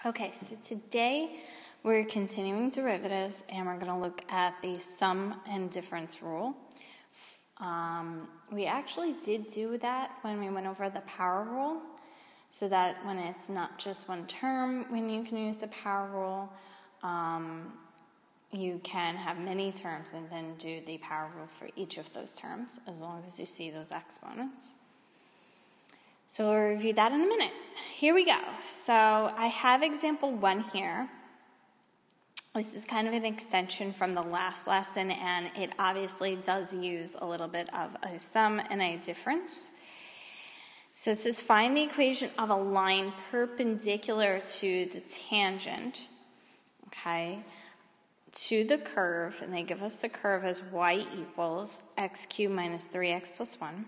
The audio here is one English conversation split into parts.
Okay, so today we're continuing derivatives and we're going to look at the sum and difference rule. We actually did do that when we went over the power rule, so that when it's not just one term, when you can use the power rule, you can have many terms and then do the power rule for each of those terms, as long as you see those exponents. So we'll review that in a minute. Here we go. So I have example 1 here. This is kind of an extension from the last lesson, and it obviously does use a little bit of a sum and a difference. So it says find the equation of a line perpendicular to the tangent, okay, to the curve, and they give us the curve as y equals x cubed minus 3x plus 1.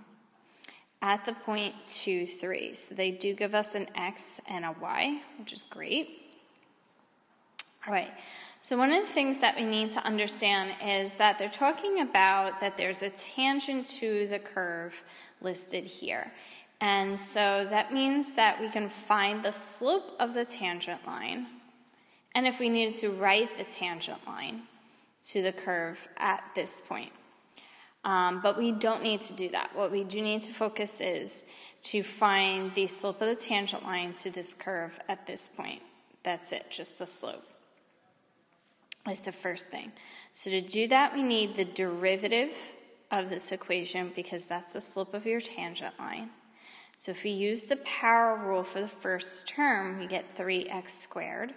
At the point 2, 3. So they do give us an x and a y, which is great. All right, so one of the things that we need to understand is that they're talking about that there's a tangent to the curve listed here. And so that means that we can find the slope of the tangent line, and if we needed to write the tangent line to the curve at this point. But we don't need to do that. What we do need to focus is to find the slope of the tangent line to this curve at this point. That's it, just the slope. That's the first thing. So to do that, we need the derivative of this equation because that's the slope of your tangent line. So if we use the power rule for the first term, we get 3x squared.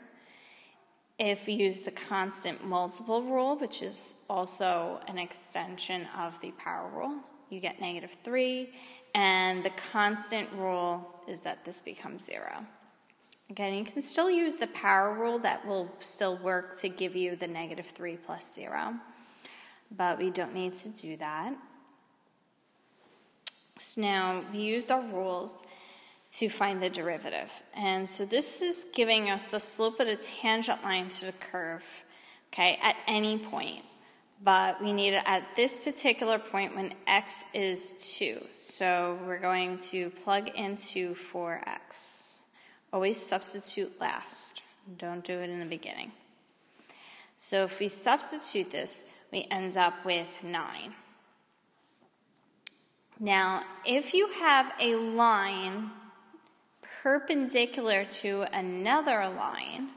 If we use the constant multiple rule, which is also an extension of the power rule, you get -3, and the constant rule is that this becomes 0. Again, you can still use the power rule. That will still work to give you the -3 plus 0, but we don't need to do that. So now we used our rules to find the derivative. And so this is giving us the slope of the tangent line to the curve, okay, at any point. But we need it at this particular point when x is 2. So we're going to plug into 4x. Always substitute last. Don't do it in the beginning. So if we substitute this, we end up with 9. Now, if you have a line perpendicular to another line,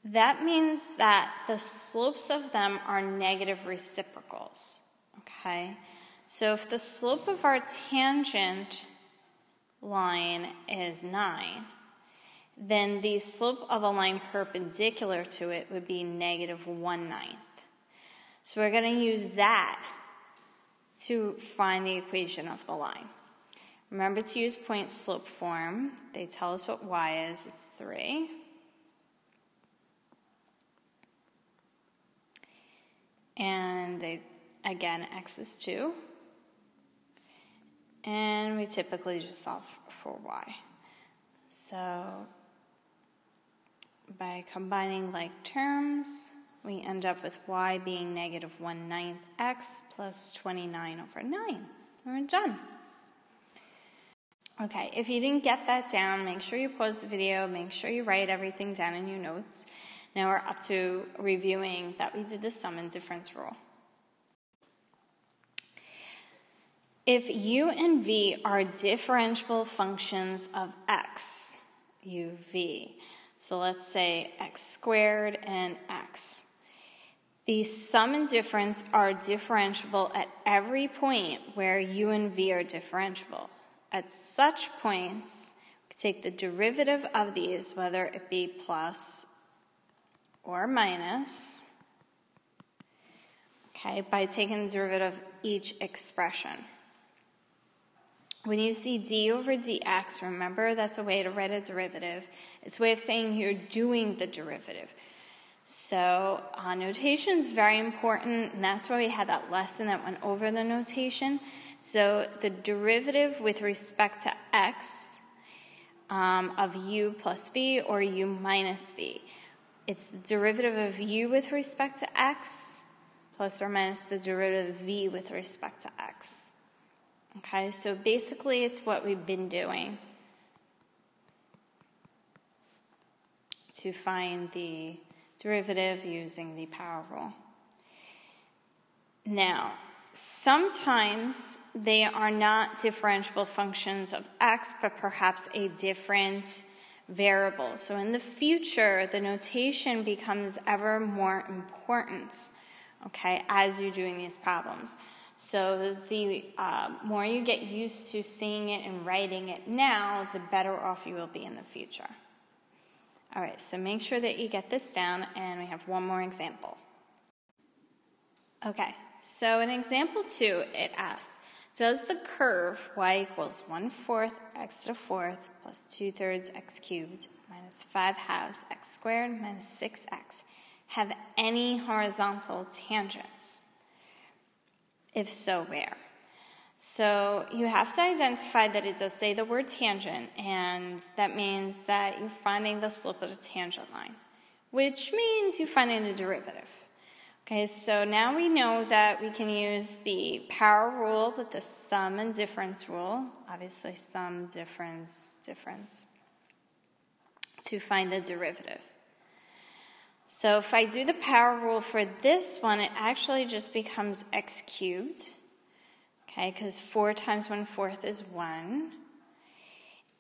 that means that the slopes of them are negative reciprocals, okay? So if the slope of our tangent line is 9, then the slope of a line perpendicular to it would be -1/9. So we're going to use that to find the equation of the line. Remember to use point slope form. They tell us what y is. It's 3. And again, x is 2. And we typically just solve for y. So by combining like terms, we end up with y being -1/9 x plus 29/9. We're done. Okay, if you didn't get that down, make sure you pause the video, make sure you write everything down in your notes. Now we're up to reviewing that we did the sum and difference rule. If u and v are differentiable functions of x, u, v, so let's say x squared and x, the sum and difference are differentiable at every point where u and v are differentiable. At such points, we take the derivative of these, whether it be plus or minus, okay, by taking the derivative of each expression. When you see d over dx, remember that's a way to write a derivative. It's a way of saying you're doing the derivative. So notation is very important, and that's why we had that lesson that went over the notation. So the derivative with respect to x of u plus v or u minus v. It's the derivative of u with respect to x plus or minus the derivative of v with respect to x. Okay, so basically it's what we've been doing. to find the derivative using the power rule. Now, sometimes they are not differentiable functions of x, but perhaps a different variable. So in the future, the notation becomes ever more important, okay, as you're doing these problems. So the more you get used to seeing it and writing it now, the better off you will be in the future. All right, so make sure that you get this down, and we have one more example. Okay, so in example 2, it asks, does the curve y equals 1/4 x to the 4th plus 2/3 x cubed minus 5/2 x squared minus 6x have any horizontal tangents? If so, where? So you have to identify that it does say the word tangent, and that means that you're finding the slope of the tangent line, which means you're finding the derivative. Okay, so now we know that we can use the power rule with the sum and difference rule, obviously sum, difference, to find the derivative. So if I do the power rule for this one, it actually just becomes x cubed, okay, because 4 times 1/4 is 1.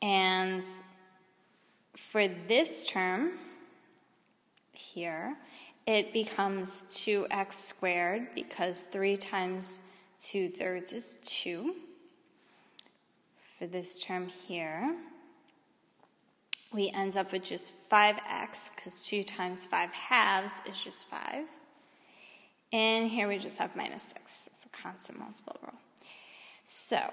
And for this term here, it becomes 2x squared because 3 times 2/3 is 2. For this term here, we end up with just 5x because 2 times 5/2 is just 5. And here we just have minus 6. It's a constant multiple rule. So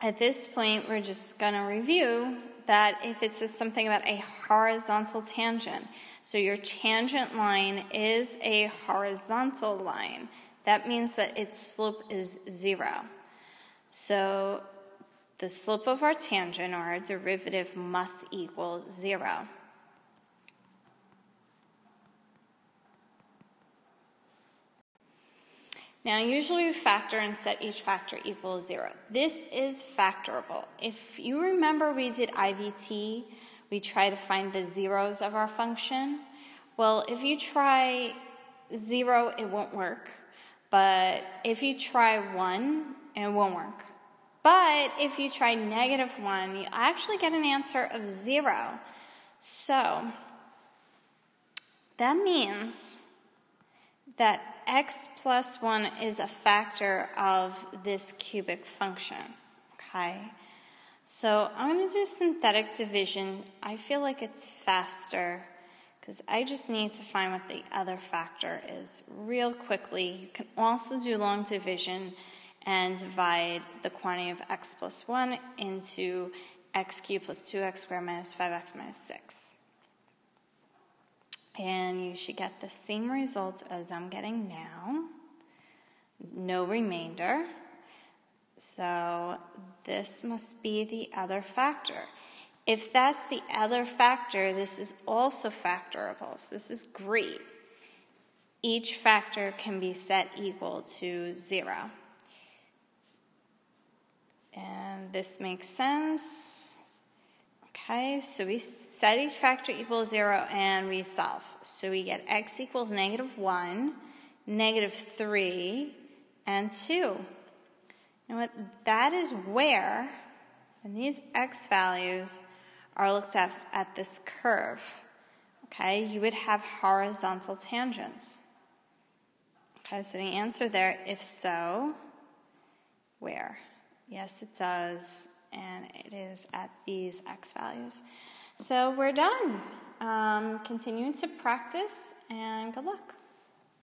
at this point, we're just going to review that if it says something about a horizontal tangent, so your tangent line is a horizontal line, that means that its slope is 0. So the slope of our tangent, or our derivative, must equal 0. Now, usually we factor and set each factor equal to 0. This is factorable. If you remember we did IVT, we try to find the zeros of our function. Well, if you try 0, it won't work. But if you try 1, it won't work. But if you try -1, you actually get an answer of 0. So that means that x plus 1 is a factor of this cubic function, okay? So I'm going to do synthetic division. I feel like it's faster because I just need to find what the other factor is real quickly. You can also do long division and divide the quantity of x plus 1 into x cubed plus 2x squared minus 5x minus 6. And you should get the same results as I'm getting now. No remainder. So this must be the other factor. If that's the other factor, this is also factorable. So this is great. Each factor can be set equal to 0. And this makes sense. Okay, so we set each factor equal to 0 and we solve. So we get x equals -1, -3, and 2. You know what? That is where, when these x values are looked at this curve, okay, you would have horizontal tangents. Okay, so the answer there, if so, where? Yes, it does. And it is at these x values. So we're done. Continuing to practice, and good luck.